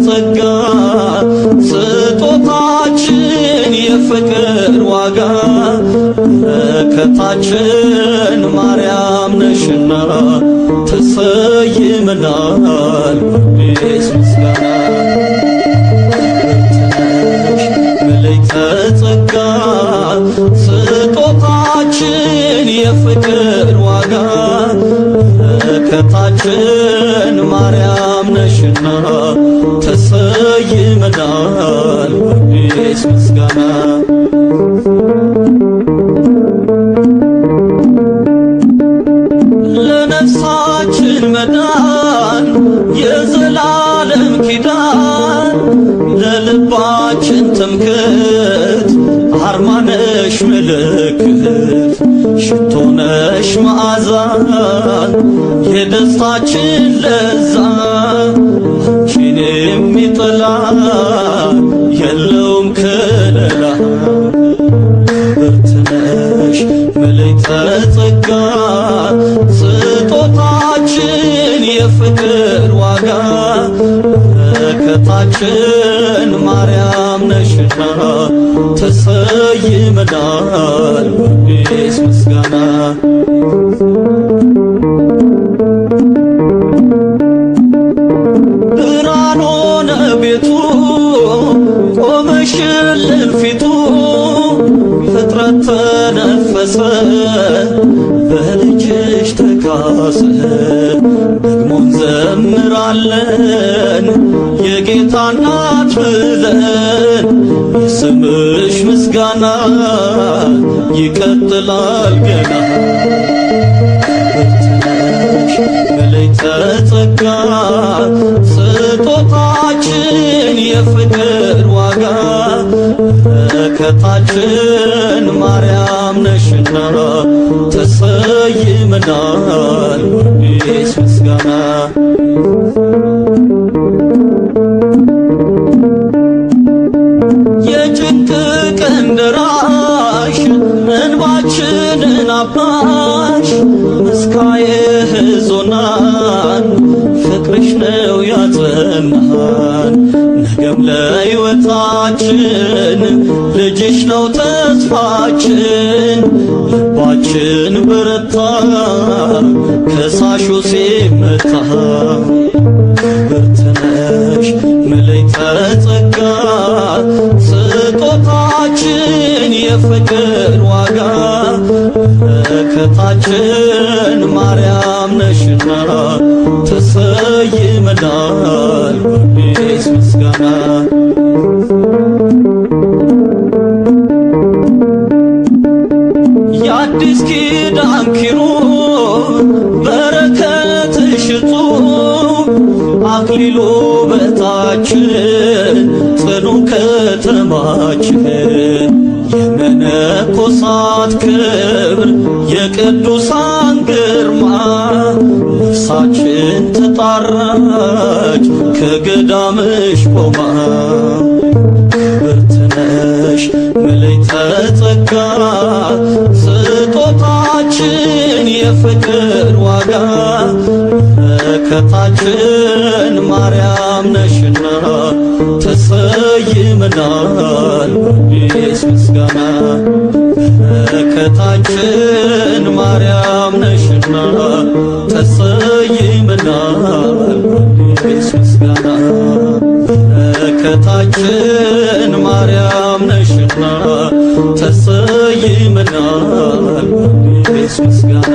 ጸጋ ስጦታችን የፍቅር ዋጋ በረከታችን ማርያም ነሽና ተሰይመናል በአዲስ ምስጋና መለይተ ጸጋ ስጦታችን የፍቅር ዋጋ በረከታችን ማርያም ነሽና ተሰይመናል በአዲስ ምስጋና ለነፍሳችን መዳን የዘላለም ኪዳን ለልባችን ትምክህት አርማነሽ ምልክት ሽቶነሽ መዓዛ የደስታችን ለዛ አንቺን የሚጠላ የለውም ከለላ ብርትነሽ መለይተ ጸጋ ስጦታችን የፍቅር ዋጋ በረከታችን ማርያም ነሽና ተሰይመናል በአዲስ ምስጋና ብርሃን ሆነ ቤቱ ቆመሽልን ፊቱ ፍጥረት ተነፈሰ በልጅሽ ተካሰ ደግሞም ዘምራለን የጌታ እናት ብለን የስምሽ ምስጋና ይቀጥላል ገና ብርትነሽ መለይተ ጸጋ ስጦታችን የፍቅር ዋጋ በረከታችን ማርያም ነሽና ተሰይመናል በአዲስ ምስጋና የጭንቅ ቀን ደራሽ እንባችንን አባሽ መስካየ ሕዞናን ፍቅርሽ ነው ያጸናን ነገም ለሕይወታችን ልጅሽ ነው ተስፋችን ልባችን በረታ ከሳሹ ሲመታ ብርትነሽ መለይተ ጸጋ ስጦታችን የፍቅር ዋጋ በረከታችን ማርያም ነሽና ተሰይመናል በአዲስ ምስጋና የአዲስ ኪዳን ኪሩብ በረከትሽ እጹብ አክሊሉ በታችን ጽኑ ከተማችን የመነኮሳት ክብር የቅዱሳን ግርማ ነፍሳችን ተጣራች ከገዳምሽ ቆማ ብርትነሽ መለይተ ጸጋ ስጦታችን የፍቅር ዋጋ በረከታችን ማርያም ነሽና ተሰይመናል በአዲስ ምስጋና በረከታችን ማርያም ነሽና ተሰይመናል በአዲስ ምስጋና በረከታችን ማርያም ነሽና ተሰይመናል በአዲስ ምስጋና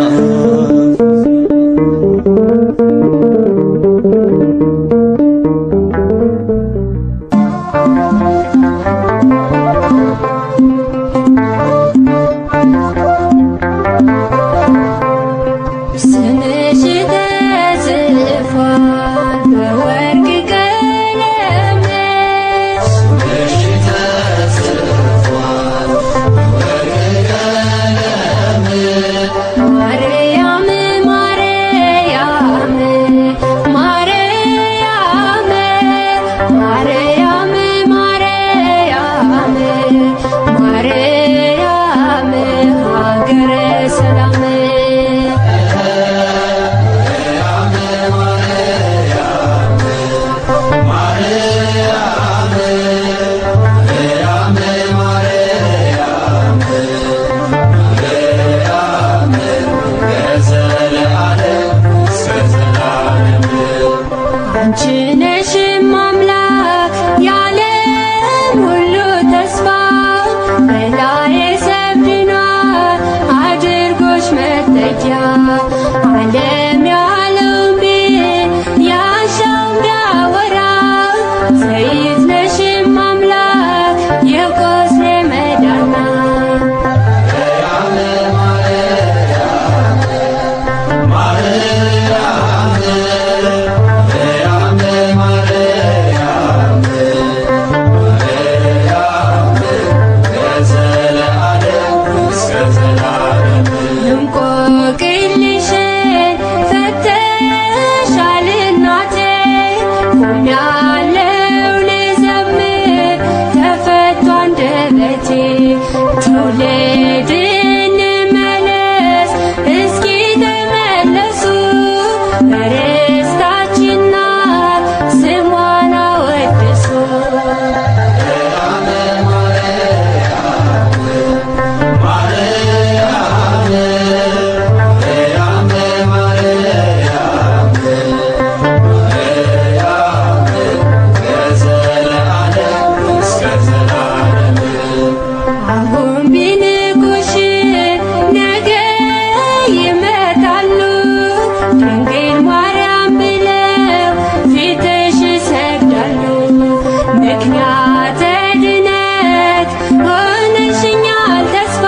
ቢንቁሽ ነገ ይመጣሉ ድንግል ማርያም ብለው ፊትሽ ይሰግዳሉ። ምክንያተ ድነት ሆነሽኛል ተስፋ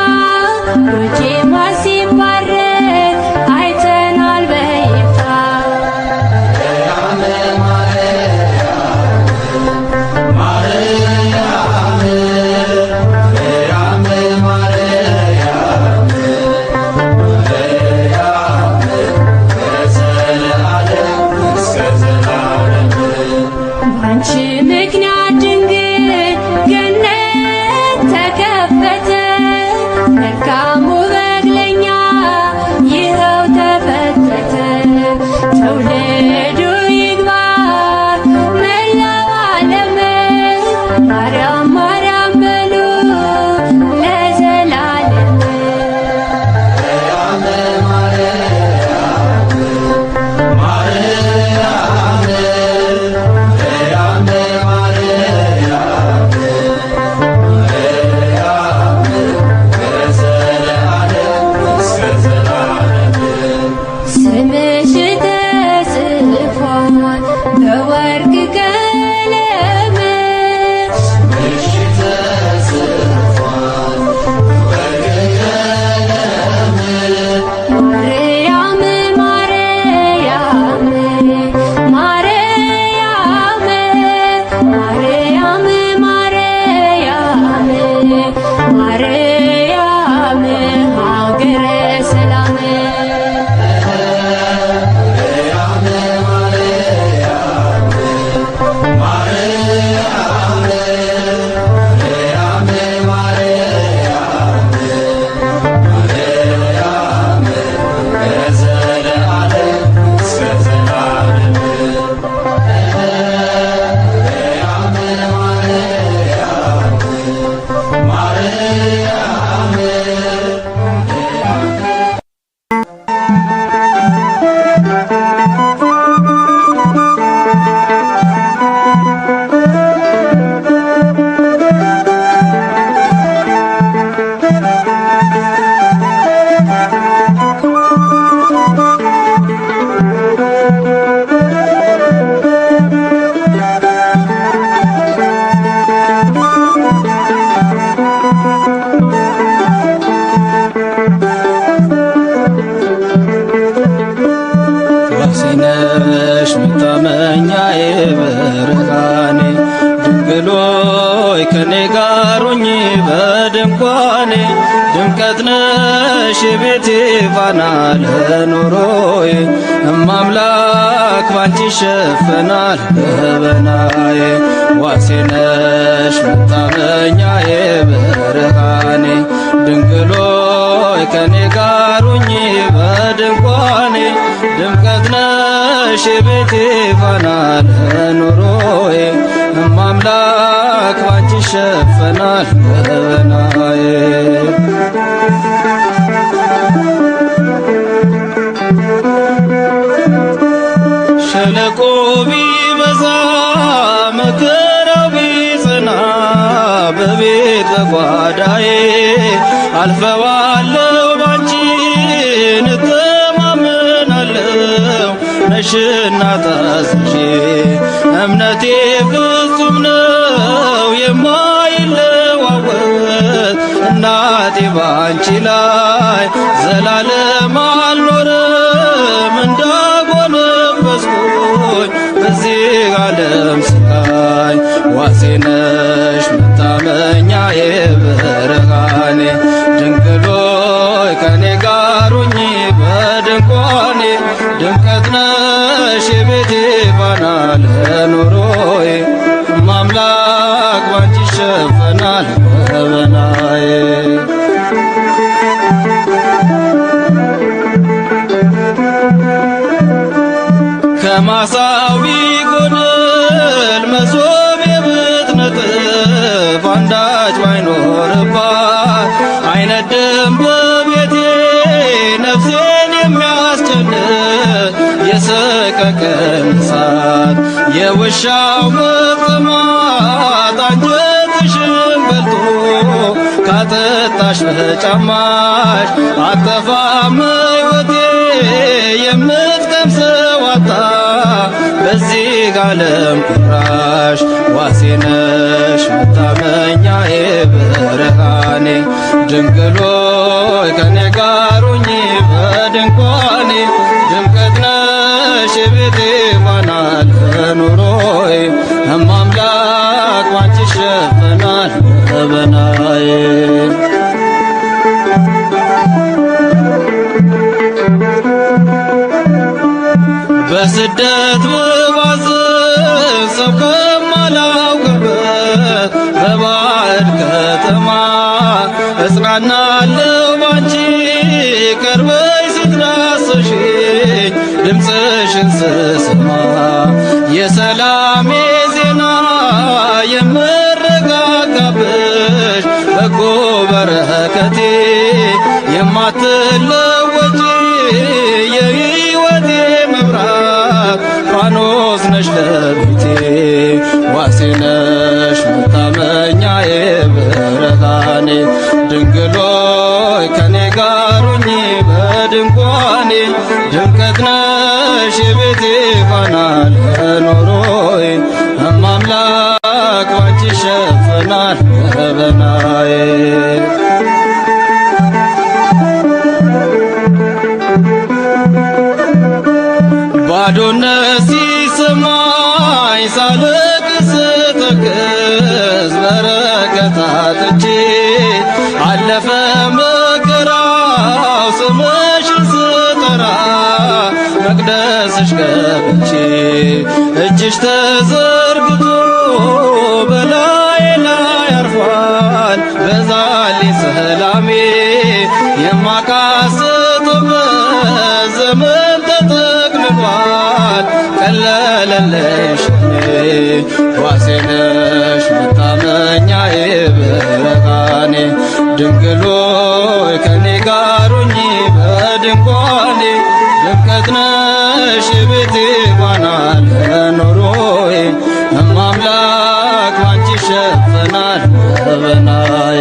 ሮቼማ ሲባረክ አይተናል በይፋ። ባንቺ ምክንያት ድንግል ገነት ተከፈተ። መልካሙ በግ ለኛ ይኸው ተፈተተ። ትውልዱ ይግባ መላው ዓለም ማርያም ማርያም በሉ ለዘላለም። ስምሽ ተጽፏል በወርቅ ቀለም ማርያም ማርያም ማርያም ማርያም ማርያም ማርያም ሀገረ ሰላም ዋሲነሽ መታመኛዬ ብርሃኔ ድንግል ሆይ ከኔ ጋር ሁኚ በድንኳኔ ድምቀት ነሽ የቤቴ ፋና ለኑሮዬ እማምላክ ባንቺ ይሸፈናል ገበናዬ። ዋሲነሽ መታመኛዬ ብርሃኔ ድንግል ሆይ ከኔ ጋር ሁኚ በድንኳኔ ድምቀት ነሽ የቤቴ ፋና ለኑሮዬ እማምላክ ባንቺ ይሸፈናል ገበናዬ። ሸለቆ ቢበዛ መከራው ቢጸና በቤት በጓዳዬ አልፈዋለሁ ባንቺ እተማመናለሁ ነሽና ታዝዤ እምነቴ ፍጹም ነው የማይለዋወጥ እናቴ ባንቺ ላይ ዘላለም አልኖርም እንዳጎነበስኩኝ በዚህ ዓለም ስቃይ። ዋሴነሽ መታመኛዬ ብርሃኔ ድንግል ሆይ ከኔ ጋር ሁኚ በድንኳኔ ድምቀት ነሽ የቤቴ ፋና ለኑሮዬ እማምላክ ባንቺ ይሸፈናል ገበናዬ። ከማሳው ቢጎድል መሶቤ ብትነጥፍ አንዳች ባይኖርባት አይነድም በቤቴ ነፍሴን የሚያስጨንቅ የሰቀቀን እሳት የውሻው መቅማት አንጀትሽን በልቶ ካጠጣሽ በጫማሽ አጠፋም ሕይወቴ የምትቀምሰው አጣ በዚህ ዓለም ቁራሽ ዋሴ ነሽ መታመኛዬ ብርሃኔ ድንግል ሆይ ከኔ ጋር ሁኚ በድንኳኔ ድምቀት ነሽ የቤቴ ፋና ለኑሮዬ እማምላክ ባንቺ ይሸፈናል ገበናዬ በስደት ብባዝን ሰው ከማላውቅበት በባዕድ ከተማ እጽናናለሁ ባንቺ ቀርበሽ ስትዳስሽኝ ድምፅሽን ስሰማ የሰላሜ ዜና የምረጋጋብሽ በጎ በረከቴ የማትለወጪ የሕይወቴ መብራት ፋኖስ ነሽ ለቤቴ ዋሴ ነሽ መታመኛዬ ብርሃኔ ድንግል ሆይ ከኔ ጋር ሁኚ በድንኳኔ ድምቀት ነሽ የቤቴ ፋና ለኑሮዬ እማምላክ ባንቺ ይሸፈናል ገበናዬ ባዶነት ሲሰማኝ ሳለቅስ ስተክዝ በረከት አጥቼ አለፈ መከራው ስምሽን ስጠራ መቅደስሽ ገብቼ እጅሽ ተዘርግቶ በላዬ ላይ አርፏል በዛልኝ ሰላሜ የማቃስትበት ዘመን ተጠቅልሏል ቀለለልሽ ዋሴ ነሽ መታመኛዬ ብርሃኔ ድንግል ሆይ ከኔ ጋር ሁኚ በድንኳኔ ድምቀት ነሽ የቤቴ ፋና ለኑሮዬ እማምላክ ባንቺ ይሸፈናል ገበናዬ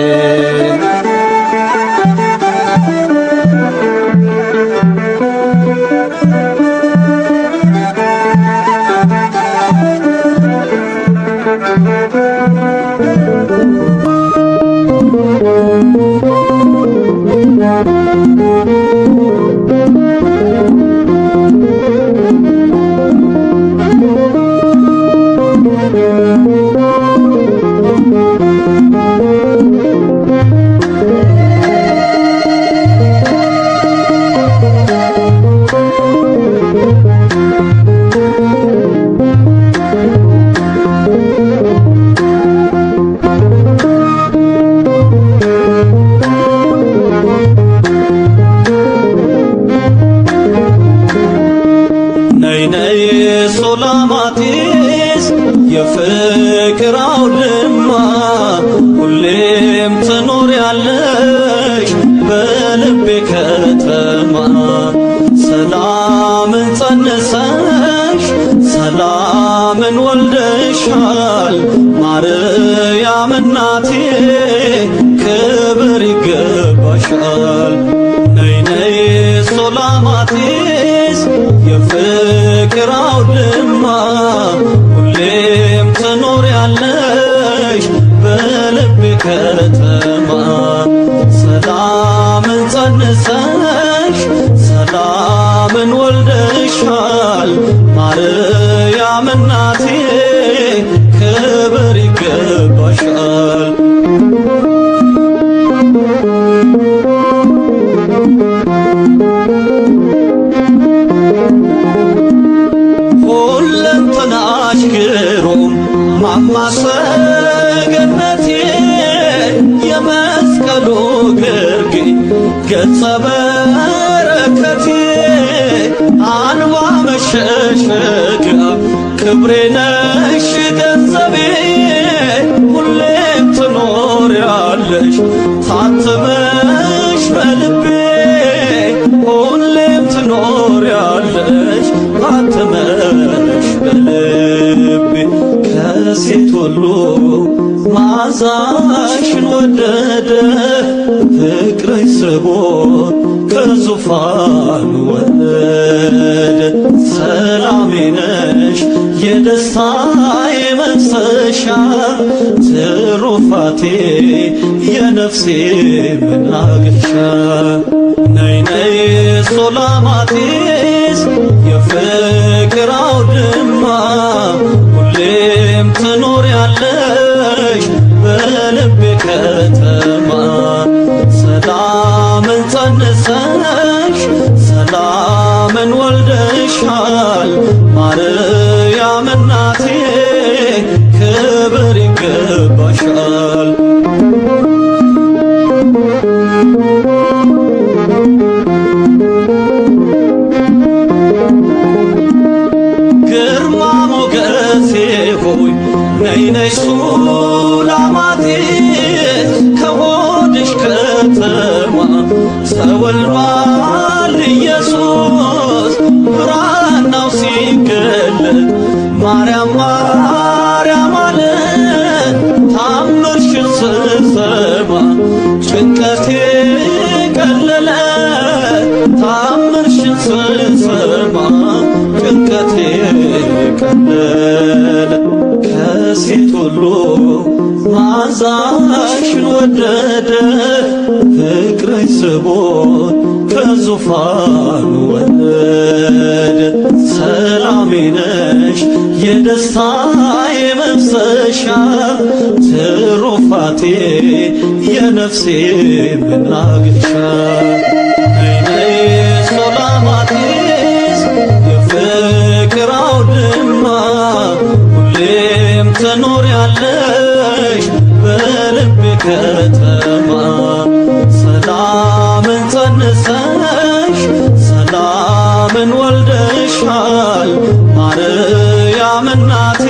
ሶላማቲስ የፍቅር አውድማ ሁሌም ትኖሪያለሽ በልቤ ከተማ ሰላምን ጸንሰሽ ሰላምን ወልደሻል ማርያም እናቴ ክብር ይገባሻል ነይ ነይ ሶላማቲስ የፍቅር አውድማ ሁሌም ትኖሪያለሽ በልቤ ከተማ ሰላምን ጸንሰሽ ሰላምን ወልደሻል ማርያም እናቴ ክብር ይገባሻል ሁለንተናሽ ግሩም ማማሰገነቴ የመስቀሉ ግርጌ ገጸ በረከቴ አንባ መሸሸጊያ ክብሬ ነሽ ገንዘቤ ሁሌም ትኖሪያለሽ ታትመሽ በልቤ ሁሌም ትኖሪያለሽ ታትመሽ በልቤ ከሴት ሁሉ ማዛሽን ወደደ ፍቅርሽ ስቦት ከዙፋኑ ወረደ። ሰላሜ ነሽ የደስታዬ መፍሰሻ ትሩፋቴ የነፍሴ መናገሻ ነይ ነይ ሱላማጢስ የፍቅር አውድማ ሁሌም ትኖሪያለሽ በልቤ ከተማ ሰላምን ጸንሰሽ ሰላምን ወልደሻል ማርያም እናቴ ክብር ይገባሻል። ግርማ ሞገሴ ሆይ ነይ ነይ ሱላማጢስ ከሆድሽ ከተማ ተወልዷል ኢየሱስ ብራናው ሲገለጥ ማርያም ማርያም አለ ታምርሽን ስሰማ ጭንቀቴ ቀለለ ታምርሽን ስሰማ ጭንቀቴ ቀለለ ከሴት ሁሉ መዓዛሽን ወደደ ፍቅርሽ ስቦት ከዙፋኑ ወረደ። ሰላሜ ነሽ የደስታዬ መፍሰሻ ትሩፋቴ የነፍሴ መናገሻ ነይ ነይ ሱላማጢስ የፍቅር አውድማ ሁሌም ትኖሪያለሽ በልቤ ከተማ ሰላምን ጸንሰሽ ሰላምን ወልደሻል ማርያም እናቴ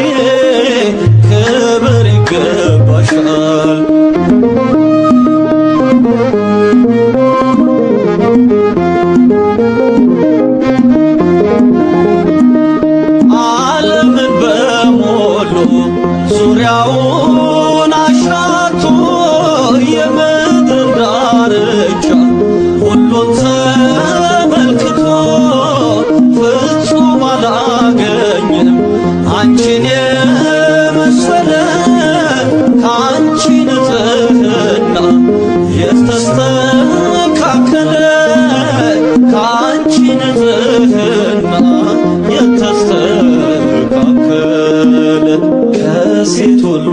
ክብር ይገባሻል። ዓለምን በሞሉ ዙሪያውን አሻቶ የምድር ዳርቻ ሁሉን ተመልክቶ ፍጹም አላገኘም አንቺን የመሰለ ከአንቺ ንጽሕና የተስተካከለ ከአንቺ ንጽሕና የተስተካከለ ከሴት ሁሉ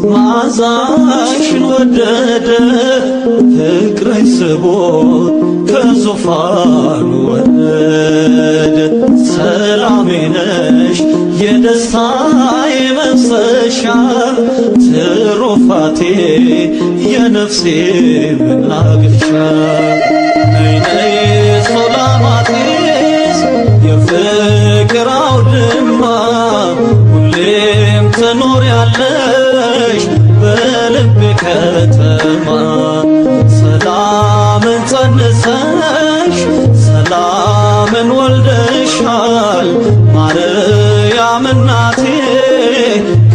መዓዛሽን ወደደ ፍቅርሽ ስቦት ከዙፋኑ ወረደ። ሰላሜ ነሽ የደስታዬ መፍሰሻ ትሩፋቴ የነፍሴ መናገሻ ነይ ነይ ሱላማጢስ የፍቅር አውድማ ሁሌም ትኖሪያለሽ በልቤ ከተማ ሰላምን ጸንሰሽ ሰላምን ወልደሻል ማርያም እናቴ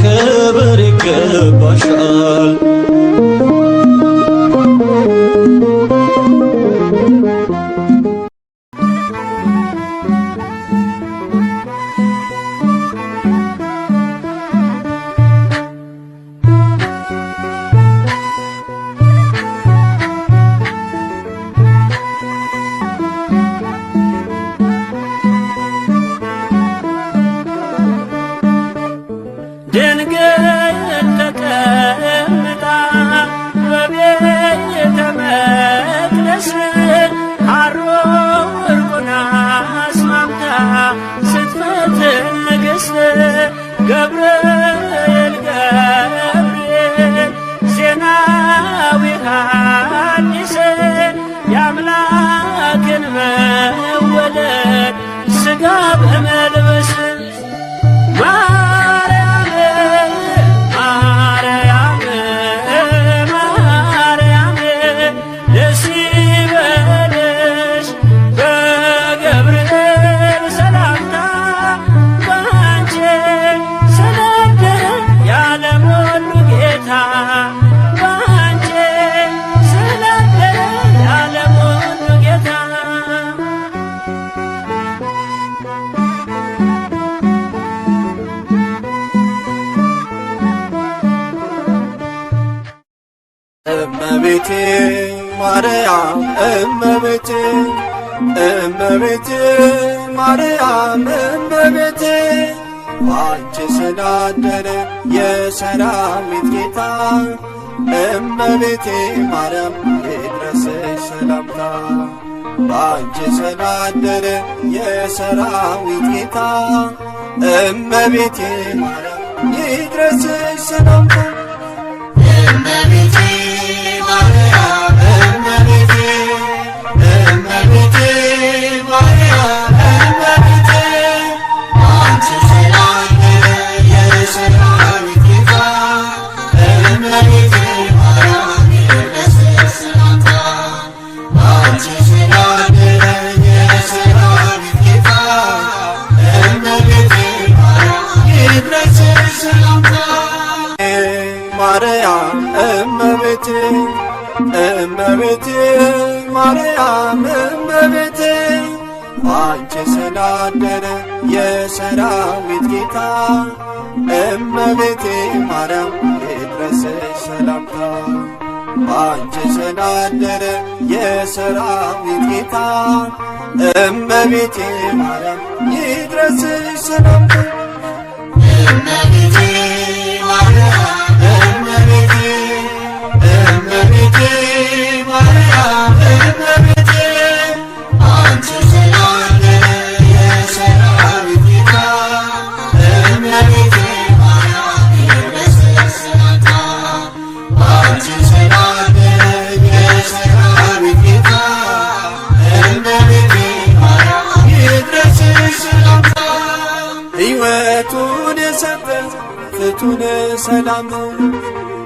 ክብር ይገባሻል። ድንግል ተቀምጣ በቤተ መቅደስ ሐሩር ዕርቁን አስማምታ ስትፈትን ንግሥት ገብርኤል ዜናዊ ሐዲስ የአምላክን መወለድ ሥጋ በመልበስ ማርያም ደስ ይበልሽ እመቤቴ ማርያም እመቤቴ እመቤቴ ማርያም እመቤቴ አንቺ ስላደረ የሰራዊት ጌታ እመቤቴ ማርያም ይድረስሽ ሰላምታ ባንቺ ስላደረ የሰራዊት ጌታ እመቤቴ ማርያም ይድረስሽ ሰላምታ እመቤቴ ማርያም እመቤቴ እመቤቴ ማርያም እመቤቴ አንቺ ስላደረ የሰራዊት ጌታ እመቤቴ ማርያም ይድረስሽ ሰላምታ አንቺ ስላደረ የሰራዊት ጌታ እመቤቴ ማርያም ይድረስሽ ሰላምታ ማርያም እመቤቴ እመቤቴ ማርያም እመቤቴ አንቺ ስላደረ የሰራዊት ጌታ እመቤቴ ማርያም ይድረስሽ ሰላምታ አንቺ ስላደረ የሰራዊት ጌታ እመቤቴ ማርያም ይድረስሽ ሰላምታ እመቤቴ ማርያም እመቤቴ እመቤቴ ማርያም እመቤቴ አንቺ ስላደረ የሰራዊት ጌታ እመቤቴ ማርያም ይድረስሽ ሰላምታ አንቺ ስላደረ የሰራዊት ጌታ እመቤቴ ማርያም ይድረስሽ ሰላምታ ሕይወቱን የሰጠ ፍቱነ ሰላም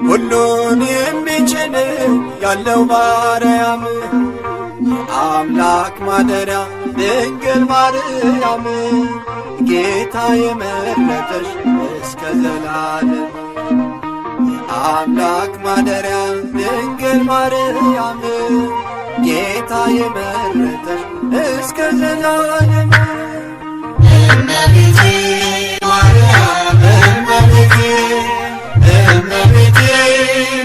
ሁሉን የሚችል ያለው ማርያም የአምላክ ማደሪያ ድንግል ማርያም ጌታ የመረጠሽ እስከ ዘላለም የአምላክ ማደሪያ ድንግል ማርያም ጌታ የመረጠሽ እስከ ዘላለም እመቤቴ ማርያም እመቤቴ እመቤቴ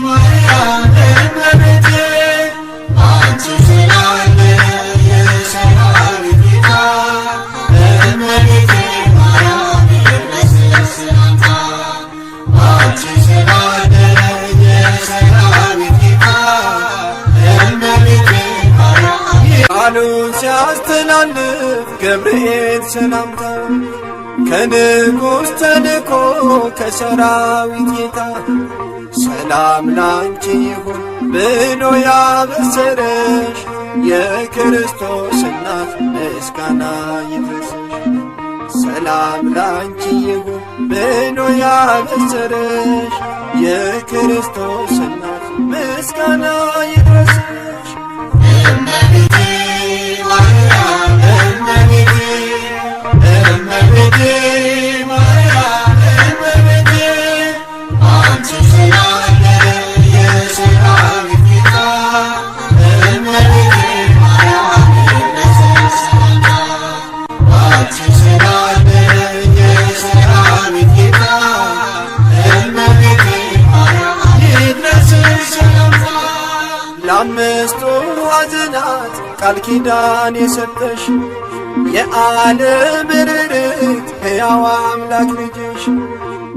ማርያም እመቤቴ አንቺ ስላደረ የሰራዊት ጌታ እመቤቴ ማርያም ይድረስሽ ሰላምታ አንቺ ስላደረ የሰራዊት ጌታ እመቤቴ ማርያም ቃሉን ሲያስተላልፍ ገብርኤል ሰላምታ ከንጉሥ ተልኮ ከሰራዊት ጌታ ሰላም ላንቺ ይሁን ብሎ ያበሰረሽ የክርስቶስ እናት ምስጋና ይድረስሽ ሰላም ላንቺ ይሁን ብሎ ያበሰረሽ የክርስቶስ እናት ምስጋና ይድረስሽ እመቤቴ ማርያም እመቤቴ እመቤቴ ማርያም እመቤቴ አንቺ ስላደረ የሰራዊት ጌታ እመቤቴ ማርያም ይድረስሽ ሰላምታ አንቺ ስላደረ የሰራዊት ጌታ እመቤቴ ማርያም ይድረስሽ ሰላምታ ለአምስቱ ሐዘናት ቃል ኪዳን የሰጠሽ የዓለም ርርት ሕያው አምላክ ልጅሽ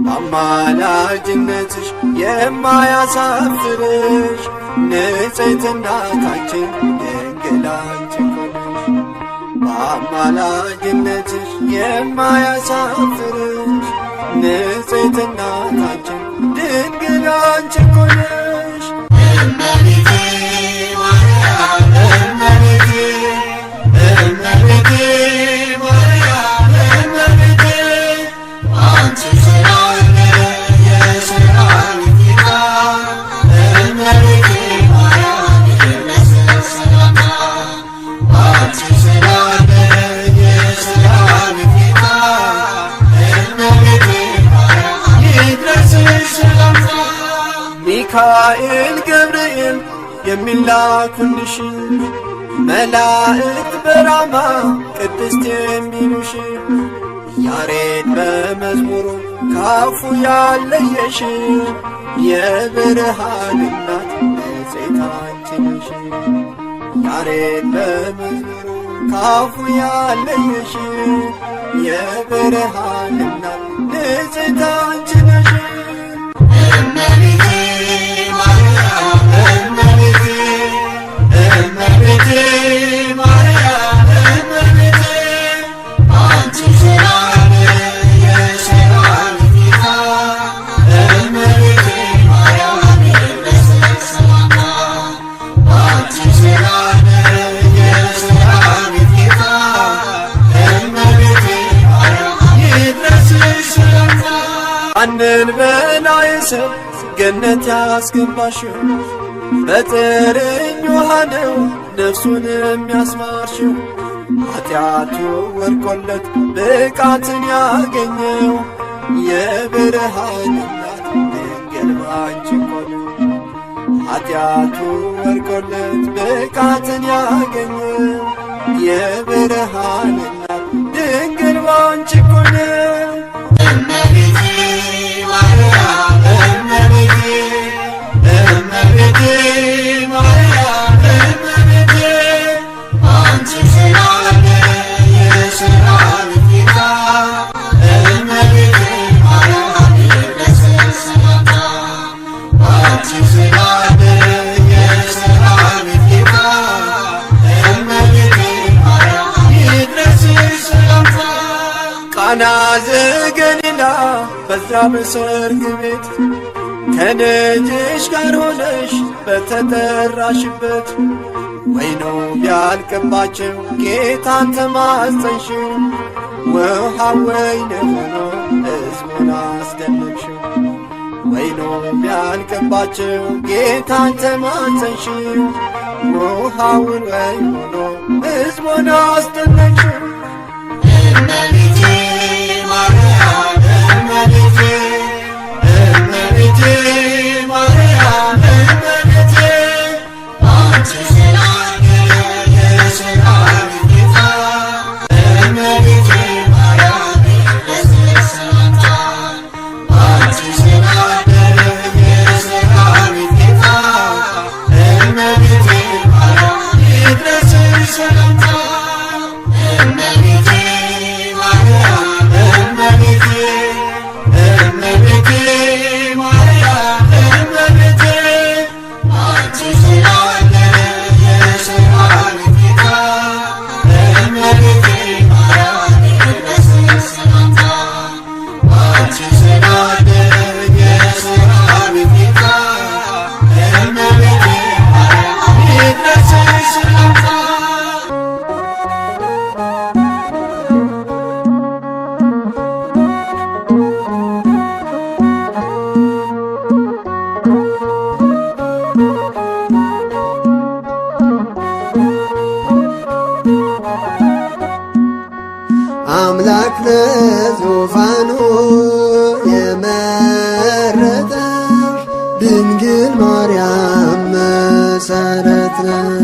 በአማላጅነትሽ የማያሳፍርሽ ንጽሕት እናታችን ድንግል አንቺ ኮነሽ በአማላጅነትሽ የማያሳፍርሽ ንጽሕት እናታችን ድንግል አንቺ ኮነሽ እመቤቴ ማርያም እመቤቴ እመቤቴ ማርያም እመቤቴ አንቺ ስላደረ የሰራዊት ጌታ እመቤቴ ማርያም ይድረስሽ ሰላምታ አንቺ ስላደረ የሰራዊት ጌታ እመቤቴ ማርያም ይድረስሽ ሰላምታ ሚካኤል ገብርኤል የሚላኩልሽ መላእክት በራማ ቅድስት የሚሉሽ ያሬድ በመዝሙሩ ካፉ ያለየሽ የብርሃን እናት ንጽሕት አንቺ ነሽ። ያሬድ በመዝሙሩ ካፉ ያለየሽ የብርሃን እናት ንጽሕት አንቺ ነሽ። እመቤቴ ማርያም እመቤቴ እመቤቴ ማርያም እመቤቴ አንቺ ሰላም የሰራዊት ጌታ እመቤቴ ማርያም ይድረስሽ ሰላምታ አንቺ ሰላም የሰራዊት ጌታ እመቤቴ ማርያም ይድረስሽ ሰላምታ አንድን በላይ ሰብ ገነት ያስገባሽው በጥርኝ ውሃ ነው ነፍሱን የሚያስማርሽው ኃጢአቱ ወድቆለት ብቃትን ያገኘው የብርሃን እናት ድንግል ባንቺ እኮ ነው። ኃጢአቱ ወድቆለት ብቃትን ያገኘው የብርሃን እናት ድንግል ባንቺ እኮ ነው። እመቤቴ ማርያም እመቤቴ እመቤቴ ማርያም እመቤቴ አንቺ ሰላም የሰራዊት ጌታ እመቤቴ ማርያም ይድረስሽ ሰላምታ አንቺ ሰላም የሰራዊት ጌታ እመቤቴ ማርያም ይድረስሽ ሰላምታ ቃና ዘገሊላ በዛ በሰርግ ቤት ከልጅሽ ጋር ሆነሽ በተጠራሽበት ወይኑ ቢያልቅባቸው ጌታን ተማጸንሽው ውሃ ወይን ሆኖ ሕዝቡን አስደነቅሽው ወይኑ ቢያልቅባቸው ጌታን ተማጸንሽው ውሃውን ወይን ሆኖ ሕዝቡን አስደነቅሽው እመቤቴ ማርያም እመቤቴ እመቤቴ ማርያም እመቤቴ አንቺ ሰላም የሰራዊት ጌታ እመቤቴ ማርያም ይድረስሽ ሰላምታ አንቺ ሰላም የሰራዊት ጌታ እመቤቴ ማርያም ይድረስሽ ሰላምታ እመቤቴ ማርያም እመቤቴ እመቤቴ ማርያም እመቤቴ አንቺ ሰላም የሰራዊት ጌታ እመቤቴ ማርያም ይድረስሽ ሰላምታ አንቺ ሰላም የሰራዊት ጌታ እመቤቴ ማርያም ይድረስሽ ሰላምታ አምላክ ለዙፋኑ የመረጠሽ ድንግል ማርያም መሰረት ነሽ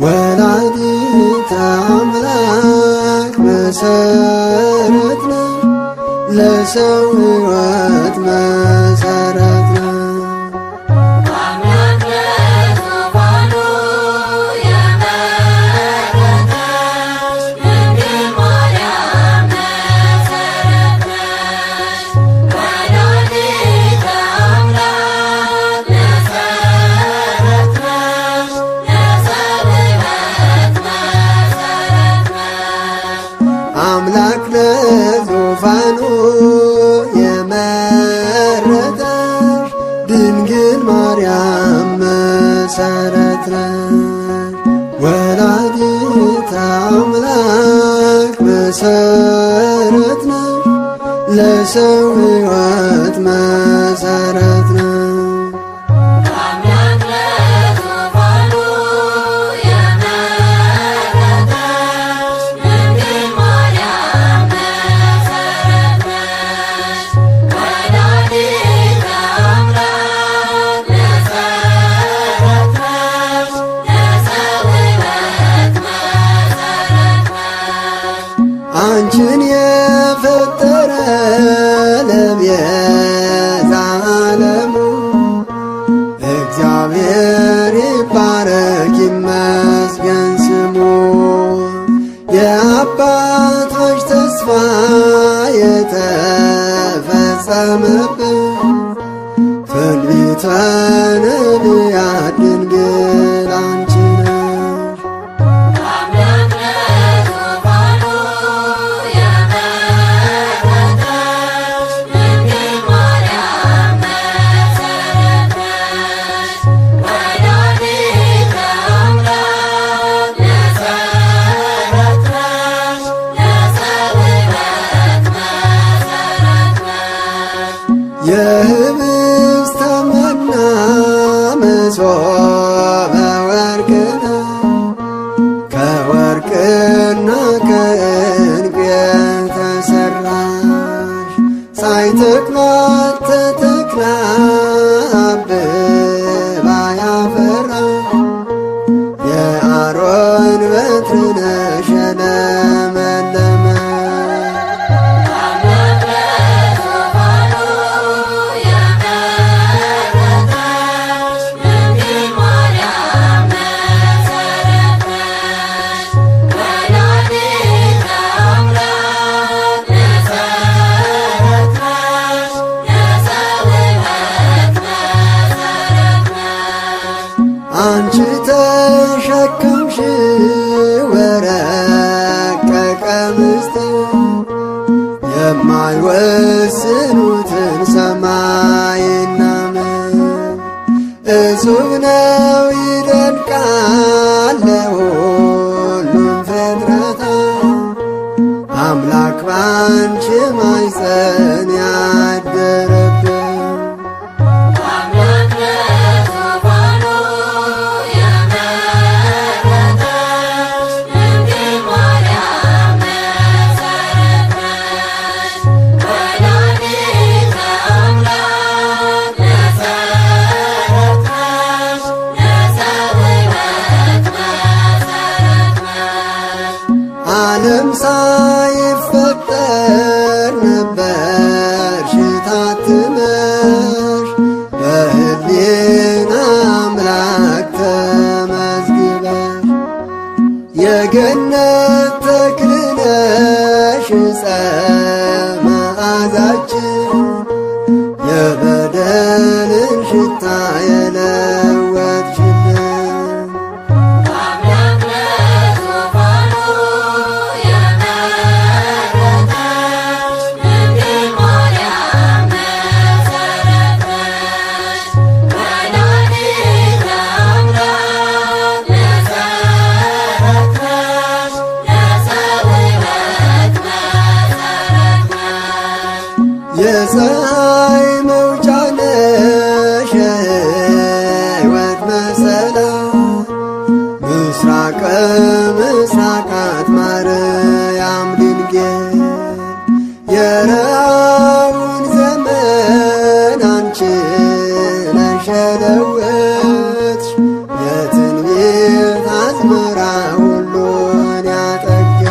ወላዲተ አምላክ መሰረት ነሽ ለሰው ሕይወት መሰረት ነሽ አምላክ ለዙፋኑ የመረጠሽ ድንግል ማርያም መሰረት ነሽ ወላዲተ አምላክ መሰረት ነሽ ለሰው ሕይወት መሰረት ነሽ አንቺን የፈጠረ ለቤዛ ተተክሏት ተተክላ አብባ ያፈራ የአሮን በትር ነሽ የለመለመ አንቺ ተሸከምሽ ወረቀቀ ምስጢር የማይወስኑትን ሰማይና ምድር እጹብ ነው ይደንቃል ለሁሉም ፍጥረታ አምላክ ባንቺ ማኅፀን ያደረብን ዓለም ሳይፈጠር ነበርሽ ታትመሽ በሕሊና አምላክ ተመዝግበሽ የገነት ተክል ነሽ ዕፀ መዓዛችን የበደልን ሽታ የለወጥሽልን የፀሐይ መውጫ ነሽ የሕይወት መሰላል ምስራቀ ምስራቃት ማርያም ድንግል የረሃቡን ዘመን አንቺ ነሽ የለወጥሽ የትንቢት አዝመራ ሁሉን ያጠገብሽ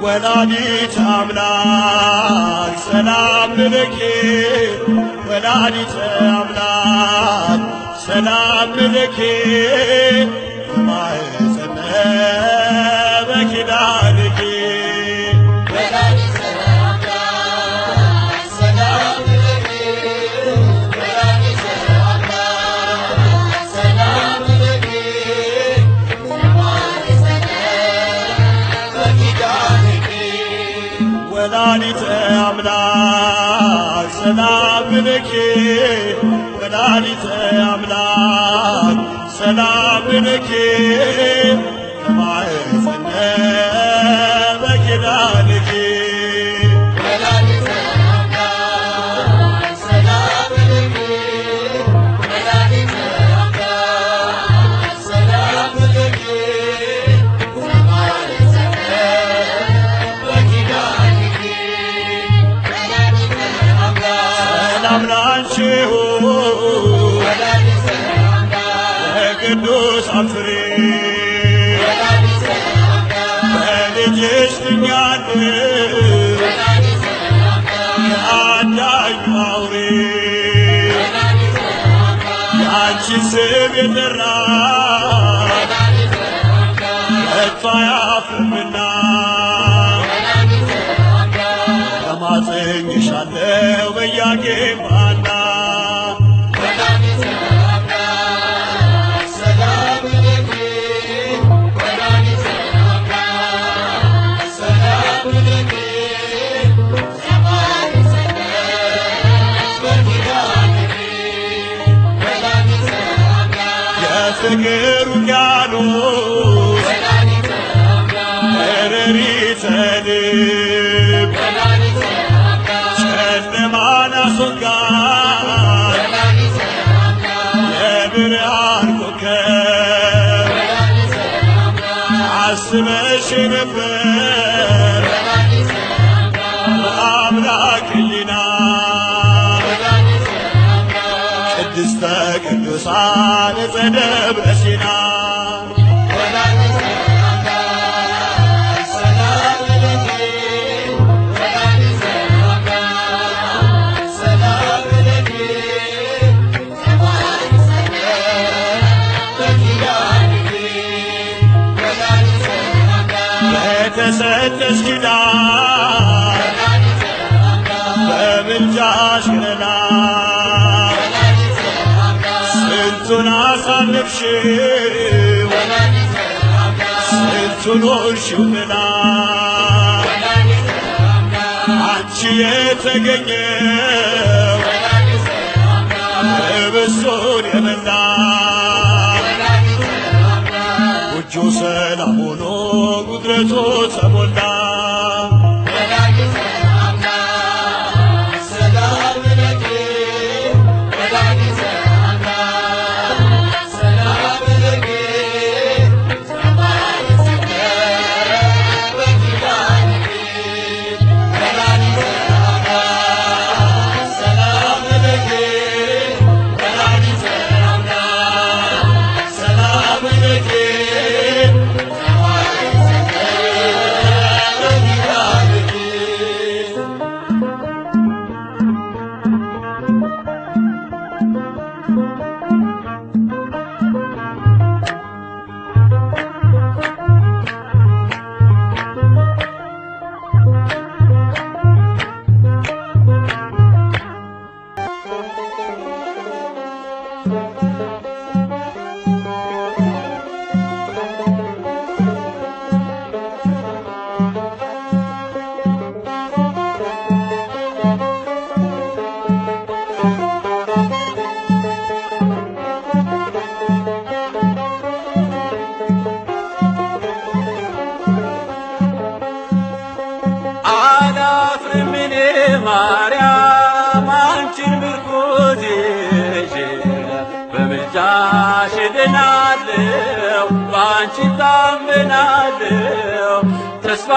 ወላዲተ አምላክ ሰላም ለኪ ወላዲተ አምላክ ሰላም ለኪ በማኅፀነ በኪዳንኪ ወላዲተ አምላክ ሰላም ለኪ ወላዲተ አምላክ ሰላም ለኪ በማኅፀነ በኪዳንኪ የቅዱሳን ፍሬ በልጅሽ ድኛለሁ ከአዳኙ አውሬ ያንቺን ስም የጠራ ከቶ አያፍርምና ተማጽኜሻለሁ በኢያቄም ሐና የፍቅር ውቅያኖስ እረሪተ ልብ ጨለማን አስወጋድ የብርሃን ኮከብ አስበሽ ነበር በአምላክ ሕሊና ቅድስተ ቅዱሳን ዘደብረ ሲና በተሰጠሽ ኪዳን በምልጃሽ ከለላ ስንቱን አሳለፍሽው ስንቱን ሆንሽው ጥላ አንቺ የተገኘው ህብስቱን የበላ ጎጆ ሰላም ሆኖ ጉድረቱ ተሞላ ማርያም አንቺን ምርኩዝ ይዤ በምልጃሽ እድናለሁ በአንቺ ታምናለሁ ተስፋ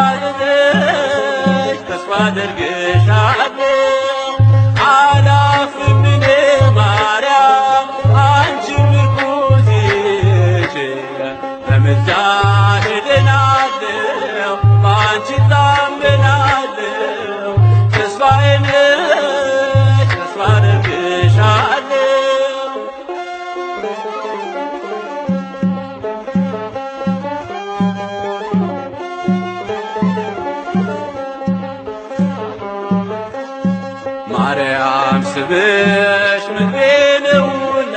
አደርግሻለሁ አላፍርም እኔ ማርያም አንቺን ምርኩዝ ይዤ በምልጃሽ እድናለሁ በአንቺ ታምናለሁ ተስፋ አደርግሻለሁ ማርያም ስምሽ ምግቤ ነውና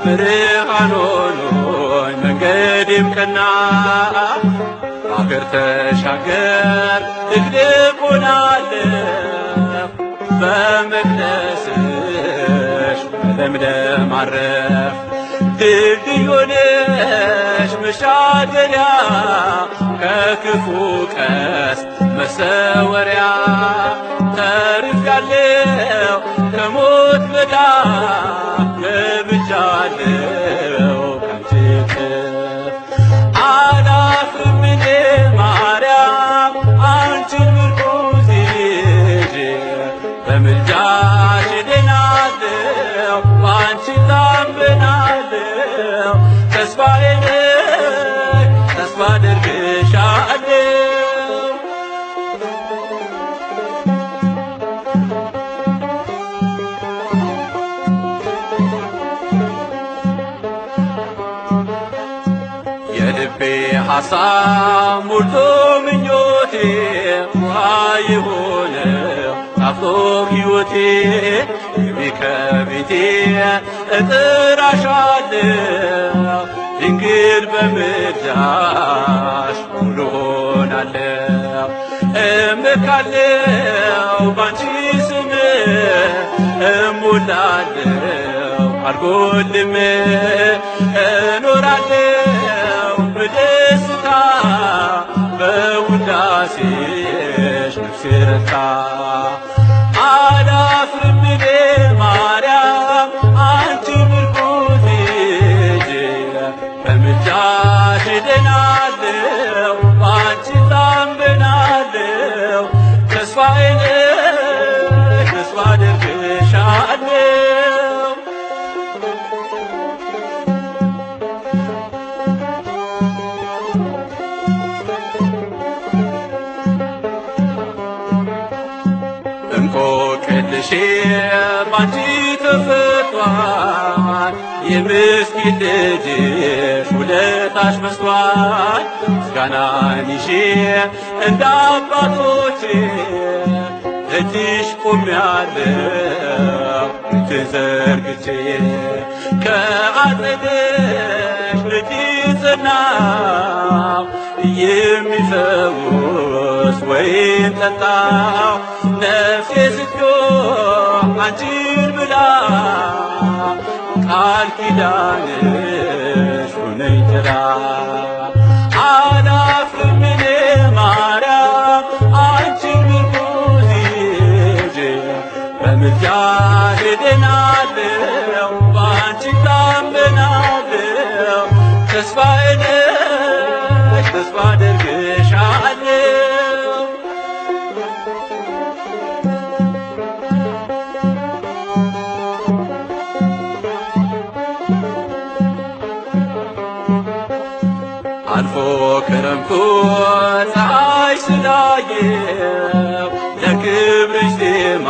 ብርሃን ሆኖኝ መንገዴም ቀና አገር ተሻገር ድቅድቅ ሆናለሁ በመቅደስሽ በለምለም አረፍ ድልድይ ሆነሽ መሻገሪያ ከክፉ ቀስት መሰወሪያ ተርፌያለሁ ከሞት በታች ገብቻለሁ ካንቺ እቅፍ አላፍርም እኔ ማርያም አንቺን ምርኩዝ ይዤ በምልጃሽ እድናለሁ በአንቺ ታምናለሁ ተስፋዬ ነሽ ተስፋ አደርግሻለሁ የልቤ ሐሳብ ሞልቶ ምኞቴ ውሃ የሆነው ጣፍጦ ሕይወቴ ግቢ ከቤቴ እጥራሻለሁ ድንግል በምልጃሽ ሙሉ ሆናለሁ እመካለሁ ባንቺ ስም እሞላለሁ አልጎልም እኖራለሁ በደስታ በውዳሴሽ ነፍሴ ረታ አላፍርም እኔ ማርያም አንቺ ምርኩዜ በምልጃሽ እድናለሁ በአንቺ ታምናለሁ ተስፋዬ ነሽ ተስፋ አደርግሻለሁ እንቆቅልሼ ባንቺ ተፈቷል የምስኪን ልጅሽ ውለታሽ በዝቷል ምስጋናን ይዤ እንደ አባቶቼ እጅሽ ቆሜያለሁ እጄን ዘርግቼ ከአጸድሽ ልጅ ጽናው የሚፈውስ ወይን ጠጣው ነፍሴ ስትጮህ አንቺን ብላ ቃል ኪዳንሽ ሆነኝ ጥላ አላፍርም እኔ ማርያም አንቺን ምርኩዝ ይዤ በምልጃሽ እድናለሁ በአንቺ ታምናለሁ ተስፋዬ ነሽ ተስፋ አደርግሻለሁ አልፎ ክረምቱ ፀሐይ ስላየው ለክብርሽ ዜማ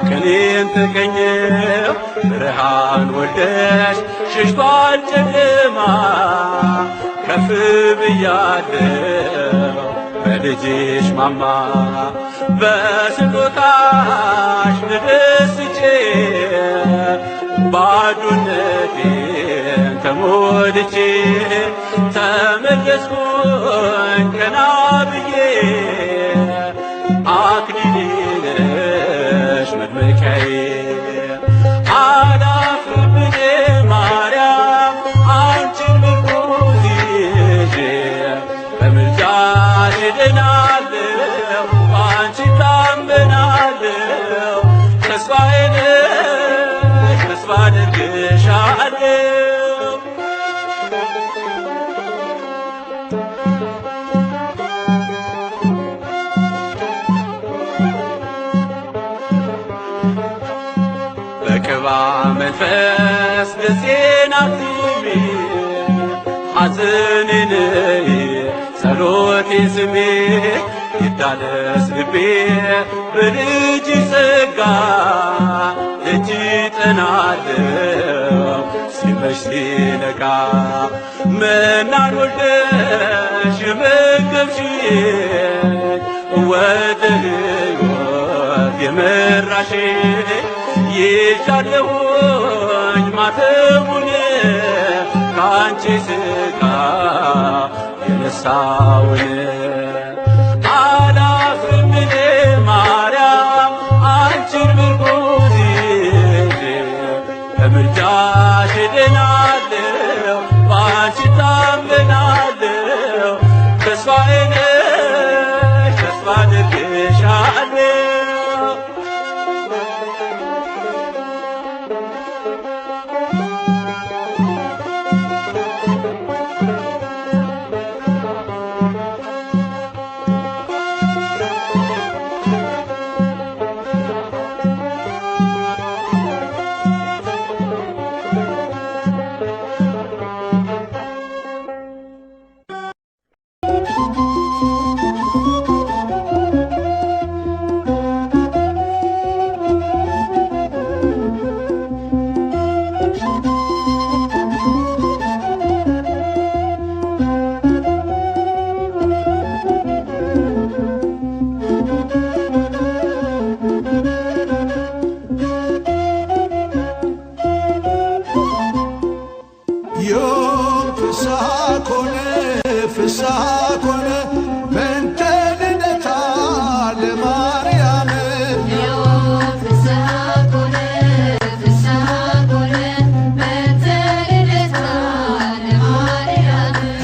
ቅኔን ተቀኘው ብርሃን ወልደሽ ሸሽቷል ጨለማ ከፍ ብያለሁ በልጅሽ ማማ በስጦታሽ ተደስቼ ባዶነቴን ተሞልቼ ተመለስኩኝ ቀና ብዬ አክሊሌ ነሽ መድመቂያዬ አላፍርም እኔ ማርያም አንቺን ምርኩዝ ይዤ በምልጃሽ እድናለሁ በአንቺ ታምናለሁ ተስፋዬ ነሽ ተስፋ አደርግሻለሁ በቅባ መንፈስ ልቤን አትሚ ሐዘኔን ጸሎቴን ስሜ ይታደስ ልቤ በልጅሽ ጸጋ ደጅ እጠናለሁ ሲመሽ ሲነጋ መናን ወልደሽ የመገብሽኝ ወደ ሕይወት የመራሽኝ ይዣለሁኝ ማተሙን ከአንቺ ሥጋ የነሳውን አላፍርም እኔ ማርያም አንቺን ምርኩዝ ይዤ በምልጃሽ እድናለሁ በአንቺ ታምናለሁ ተስፋዬ ነሽ ተስፋ አደርግሻለሁ ዮም ፍስሐ ኮነ ፍስሐ ኮነ በእንተ ልደታ ለማርያም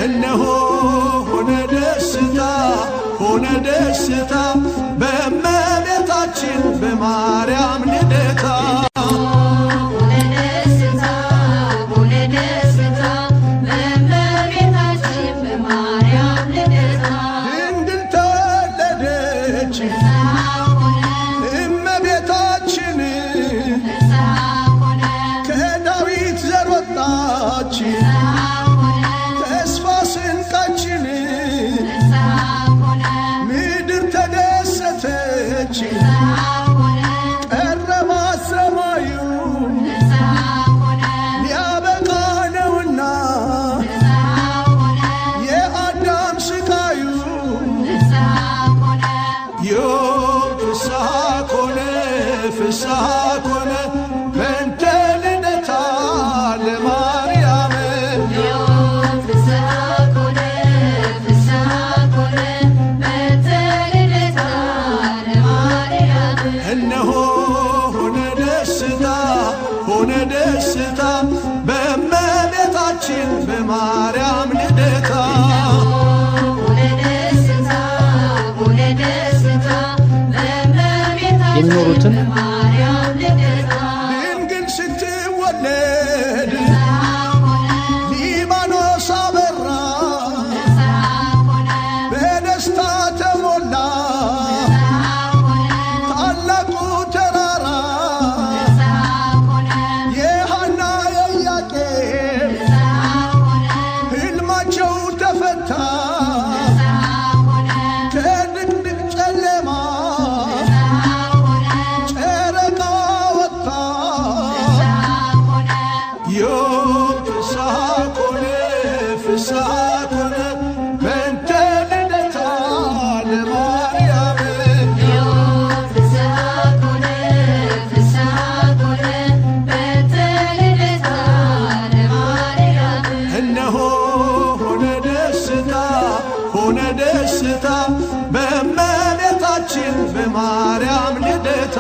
እነሆ ሆነ ደስታ ሆነ ደስታ በእመቤታችን በማርያም ልደታ ድንግል ተወለደች እመቤታችን ከዳዊት ዘር ወጣች ተስፋ ስንቃችን ምድር ተደሰተች ቀረባ ሰማዩ ሊያበቃ ነውና የአዳም ስቃዩ ዮም ፍስሐ ኮነ ፍስሐ ኮነ በእንተ ልደታ ለማርያም እነሆ ሆነ ደስታ ሆነ ደስታ በእመቤታችን በማርያም ልደታ የሚኖሩትን ድንግል ስትወለድ ሊባኖስ አበራ በደስታ ተሞላ ታላቁ ተራራ የሐና የኢያቄም ሕልማቸው ተፈታ ከድቅድቅ ጨለማ ጨረቃ ወጣ ዮም ፍስሐ ኮነ ፍስሐ ኮነ በእንተ ልደታ ለማርያም እነሆ ሆነ ደስታ ሆነ ደስታ በእመቤታችን በማርያም ልደታ